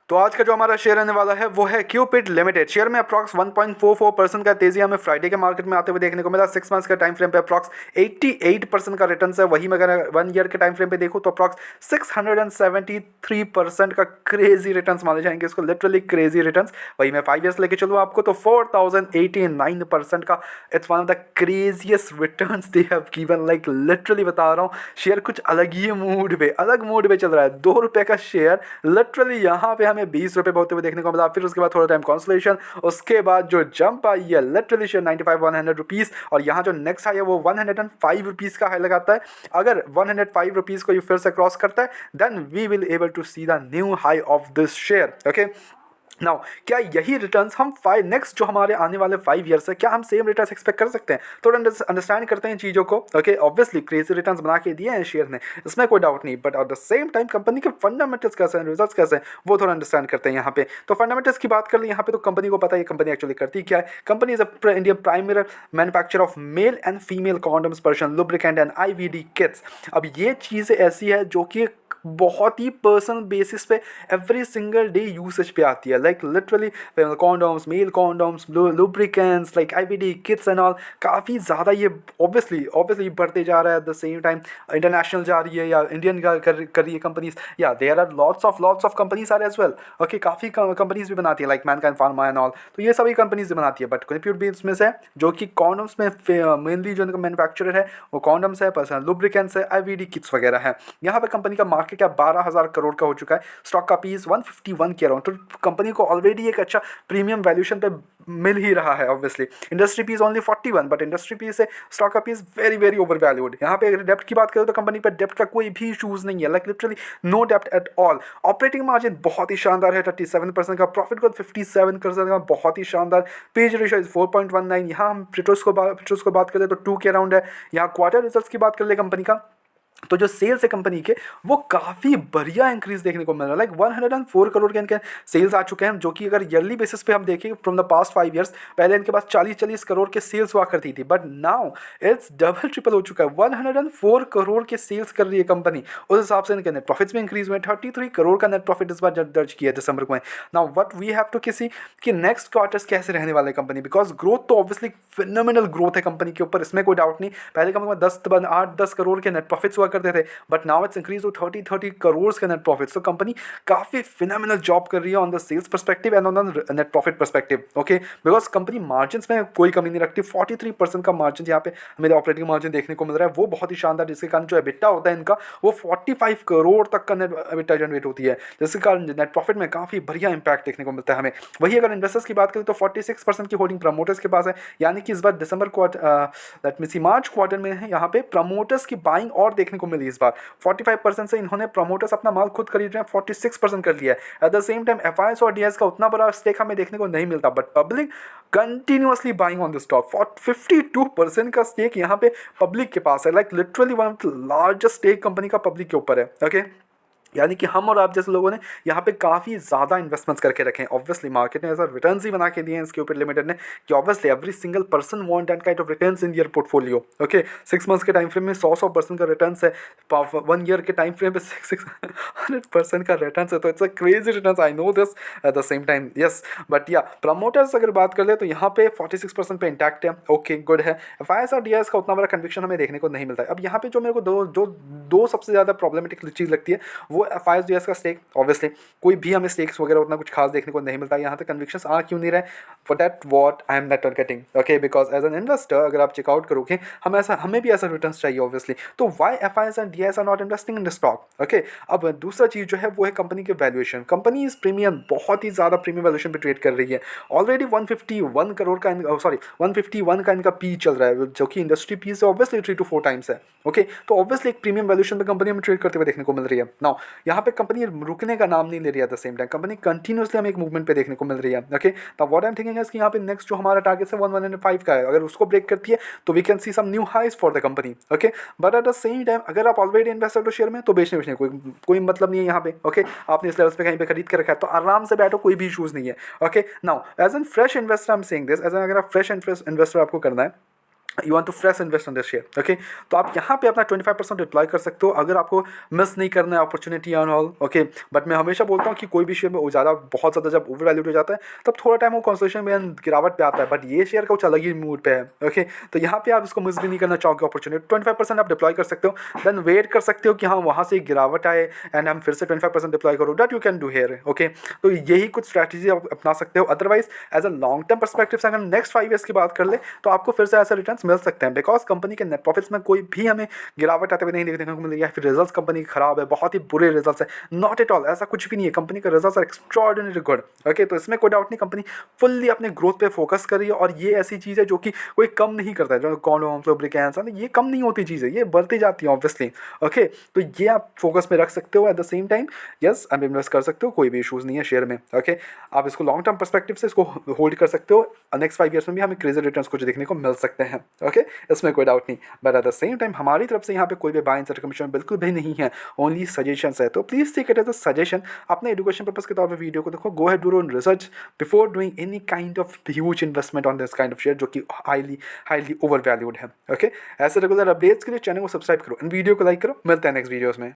तो आज का जो हमारा शेयर रहने वाला है वो है क्यूपिड लिमिटेड। शेयर में अप्रॉक्स 1.44% का तेजी हमें फ्राइडे के मार्केट में आते हुए देखने को मिला। 6 मंथ्स के टाइम फ्रेम पे अप्रॉक्स 88% का रिटर्न है। वही मैं अगर 1 ईयर के टाइम फ्रेम पे देखूँ तो अप्रॉक्स 673% का क्रेजी रिटर्न माने जाएंगे इसको, लिटरली क्रेजी रिटर्न। वही मैं 5 ईयर्स लेके चलूँ आपको तो 4089% का it's one of the craziest return they have given. Like literally बता रहा हूँ, शेयर कुछ अलग ही मूड पे, अलग मूड पे चल रहा है। 2 रुपये का शेयर लिटरली यहाँ पे हमें 20 रुपये होते हुए देखने को मिला। फिर उसके बाद थोड़ा टाइम कॉन्सोलेशन, उसके बाद जो जंप आई है लिटरली शेयर 95-100 रुपीज़, और यहाँ जो नेक्स्ट हाई है वो 105 रुपीज़ का हाई लगाता है। अगर 105 रुपीज़ को ये फिर से क्रॉस करता है then we will able to see the new high of this share. Okay now, क्या यही रिटर्न्स हम नेक्स्ट जो हमारे आने वाले 5 ईयर्स है, क्या हम सेम रिटर्न्स एक्सपेक्ट कर सकते हैं? थोड़ा अंडरस्टैंड करते हैं चीज़ों को। ओके ऑब्वियसली क्रेजी रिटर्न्स बना के दिए हैं शेयर ने, इसमें कोई डाउट नहीं, but at the same time company के फंडामेंटल्स कैसे हैं, रिजल्ट्स कैसे हैं, वो थोड़ा अंडरस्टैंड करते हैं यहाँ पे। तो फंडामेंटल्स की बात कर लें यहाँ पे, तो कंपनी को पता है कंपनी एक्चुअली करती क्या है। Company is India primary manufacture of male and female condoms, person lubricant and IVD kits. अब ये चीज़ें ऐसी है जो कि बहुत ही पर्सनल बेसिस पे एवरी सिंगल डे यूसेज पे आती है। Like literally condoms, male condoms, lubricants, like IVD kits and all, काफ़ी ज़्यादा ये ऑब्वियसली बढ़ते जा रहा है। At the same time international जा रही है या इंडियन कर रही है कंपनीज, या there are lots of companies are as well. Okay काफ़ी कंपनीज भी बनाती है like Mankind pharma and all, तो ये सभी कंपनीज भी बनाती है। बट कंप्यूटर भी इसमें से जो कि कॉन्डम्स में मेनली जो मैन्युफैक्चरर है वो कॉन्डम्स है, पर्सनल लुब्रिकेंट्स है, IVD किट्स वगैरह है। यहाँ पे कंपनी का मार्केट क्या 12,000 करोड़ का हो चुका है, स्टॉक का पीस 151 के अराउंड। तो कंपनी को ऑलरेडी एक अच्छा प्रीमियम वैल्यूएशन पे मिल ही रहा है। Obviously industry PE only 41, but industry PE से स्टॉक का पीस वेरी ओवर वैल्यूड। यहाँ पे अगर डेप्ट की बात करें तो कंपनी पर डेप्ट का कोई भी इशूज नहीं है, लाइक लिटरली नो डेप्ट एट ऑल। ऑपरेटिंग मार्जिन बहुत ही शानदार है 37% का, प्रॉफिट ग्रोथ 57% का, बहुत ही शानदार। Page ratio is 4.19। यहाँ हम प्रिटोस को बात करें तो 2 के अराउंड है। यहाँ क्वार्टर रिजल्ट्स की बात कर ले कंपनी का, तो जो सेल्स है कंपनी के वो काफ़ी बढ़िया इंक्रीज देखने को मिल रहा है। लाइक 104 करोड़ के इनके सेल्स आ चुके हैं, जो कि अगर ईयरली बेसिस पे हम देखें फ्रॉम द पास्ट 5 ईयर्स, पहले इनके पास 40 करोड़ के सेल्स हुआ करती थी, but now it's double triple हो चुका है। 104 करोड़ के सेल्स कर रही है कंपनी। उस हिसाब से इनके नेट प्रॉफिट्स में इंक्रीज हुए। 33 करोड़ का नेट प्रॉफिट इस बार दर्ज किया है दिसंबर में। Now what we have to किसी कि नेक्स्ट क्वार्टर्स कैसे रहने वाले कंपनी, बिकॉज ग्रोथ तो ऑब्वियसली फिनोमिनल ग्रोथ है कंपनी के ऊपर, इसमें कोई डाउट नहीं। पहले कंपनी में 8-10 करोड़ के नेट प्रॉफिट्स हुआ करते थे, but now it's increase to 30 crore के नेट प्रॉफिट्स। तो कंपनी काफ़ी फिनोमिनल जॉब कर रही है on the sales perspective and on the net profit perspective. Okay because company margin में कोई कमी नहीं रखती। 43% का मार्जिन यहाँ पे हमें ऑपरेटिंग मार्जिन देखने को मिल रहा है, वो बहुत ही शानदार, जिसके कारण जो एबिटा होता है इनका वो 45 करोड़ तक का नेट एबिटा जनरेट होती है, जिसके कारण नेट प्रॉफिट में काफ़ी बढ़िया इंपैक्ट देखने को मिलता है हमें। वही अगर इन्वेस्टर्स की बात करें तो 46% की होल्डिंग प्रमोटर्स के पास है, यानी कि इस बार दिसंबर मार्च क्वार्टर में है, यहाँ पे प्रमोटर्स की बाइंग और देखने को मिली। इस बार 45% से इन्होंने प्रमोटर्स अपना माल खुद खरीद रहे हैं, 46% कर लिया है। At the same time FIS और DIS का उतना बड़ा स्टेक हमें देखने को नहीं मिलता, but public continuously buying on the stock. 52% का स्टेक यहाँ पे पब्लिक के पास है, like literally one of the largest stake company का पब्लिक के ऊपर है। ओके यानी कि हम और आप जैसे लोगों ने यहाँ पे काफ़ी ज़्यादा इन्वेस्टमेंट्स करके रखे हैं। ऑब्वियसली मार्केट ने ऐसा रिटर्न्स ही बना के दिए हैं इसके ऊपर लिमिटेड ने, कि obviously every single person want that kind of returns in year portfolio. Okay 6 months के टाइम फ्रेम में 100% का रिटर्न्स है, 1 ईयर के टाइम फ्रेम पे 600% का रिटर्न्स है। तो it's a crazy returns, I know this eight the same time. Yes but या प्रमोटर्स अगर बात कर ले तो यहाँ पे 46% पे इंटैक्ट है। ओके गुड है। FIS और DIS का उतना बड़ा कन्विक्शन हमें देखने को नहीं मिलता है। अब यहाँ पे जो मेरे को दो सबसे ज़्यादा प्रॉब्लमेटिक चीज़ लगती है वो FIS DIS का स्टेक। ऑब्वियसली कोई भी हमें स्टेक्स वगैरह उतना कुछ खास देखने को नहीं मिलता। यहाँ तक कन्विक्शंस आ क्यों नहीं रहे, for that what I am not getting. Okay because as an investor अगर आप चेकआउट करोगे हमें भी ऐसा रिटर्न्स चाहिए ऑब्वियसली। तो why FIS and DIS are not investing in the stock. Okay अब दूसरा चीज़ जो है वो है कंपनी के वैल्यूएशन। कंपनी इस प्रीमियम बहुत ही ज़्यादा प्रीमियम वैल्यूएशन पे ट्रेड कर रही है। ऑलरेडी 151 करोड़ का 151 का इनका पी चल रहा है, जो कि इंडस्ट्री पी से ऑब्वियसली 3 to 4 टाइम्स है। ओके तो ऑब्वियसली एक प्रीमियम वैल्यूएशन पे कंपनी हमें ट्रेड करते हुए देखने को मिल रही है। नाउ यहाँ पे कंपनी रुकने का नाम नहीं ले रही है। At the same time company continuously हमें एक मूवमेंट पे देखने को मिल रही है। ओके तो व्हाट आई एम थिंकिंग है कि यहाँ पे नेक्स्ट जो हमारा टारगेट है 115 का है, अगर उसको ब्रेक करती है तो we can see some new highs for the company. Okay but at the same time अगर आप ऑलरेडी इन्वेस्टर हो शेयर में तो बेचने कोई मतलब नहीं है यहाँ पे। ओके आपने इस लेवल पे कहीं पे खरीद के रखा है तो आराम से बैठो, कोई भी इशूज नहीं है। Okay now as an fresh investor I am saying this, as an अगर आप फ्रेश इन्वेस्टर आपको करना है you want to fresh invest in this share, okay. तो आप यहाँ पे अपना 25% डिप्लॉय कर सकते हो अगर आपको मिस नहीं करना है opportunity on all, okay. But मैं हमेशा बोलता हूँ कि कोई भी शेयर में ज़्यादा बहुत ज़्यादा जब ओवर वैल्यूड हो जाता है तब थोड़ा टाइम वो कंसोलिडेशन में गिरावट पे आता है, बट ये शेयर का कुछ अलग ही मूड पे है, ओके। तो यहाँ पे आप इसको मिस भी नहीं करना चाहोगे अपॉर्चुनिटी, 25% आप डिप्लॉय कर सकते हो, देन वेट कर सकते हो कि हाँ वहाँ से गिरावट आए एंड हम फिर से 25% डिप्लॉय करो, that you can do here, okay. तो यही कुछ स्ट्रैटेजी आप अपना सकते हो। Otherwise as a long term perspective से अगर नेक्स्ट 5 ईयर्स की बात कर ले तो आपको फिर से ऐसे रिटर्न्स मिल सकते हैं, बिकॉज कंपनी के नेट प्रॉफिट्स में कोई भी हमें गिरावट आते हुए नहीं देखने को मिलेगी, या फिर रिजल्ट्स कंपनी की खराब है, बहुत ही बुरे रिजल्ट्स है, नॉट एट ऑल, ऐसा कुछ भी नहीं है। कंपनी के results are extraordinary good, okay. तो इसमें कोई डाउट नहीं, कंपनी फुल्ली अपने ग्रोथ पे फोकस कर रही है, और ये ऐसी चीज़ है जो कि कोई कम नहीं करता है, जो कॉन्डोम्स लुब्रिकेंट्स ये कम नहीं होती चीज़ है, ये बढ़ती जाती है ऑब्वियसली, ओके। तो ये आप फोकस में रख सकते हो। Eight the same time yes आप इन्वेस्ट कर सकते हो, कोई भी इशूज़ नहीं है शेयर में, ओके। आप इसको लॉन्ग टर्म परस्पेक्टिव से इसको होल्ड कर सकते हो, नेक्स्ट 5 ईयर्स में भी हमें क्रेजी रिटर्न्स कुछ देखने को मिल सकते हैं, ओके। इसमें कोई डाउट नहीं, but at the same time हमारी तरफ से यहाँ पे कोई भी बाय एंड सेल कमीशन बिल्कुल भी नहीं है, ओनली सजेशंस है। तो please take it as a suggestion, अपने एजुकेशन पर्पस के तौर पर वीडियो को देखो, go ahead do your research before doing any kind of huge investment on this kind of share जो कि हाईली ओवर वैल्यूड है, ओके। ऐसे रेगुलर अपडेट्स के लिए चैनल को सब्सक्राइब करो एंड वीडियो को लाइक करो। मिलते हैं नेक्स्ट वीडियोस में।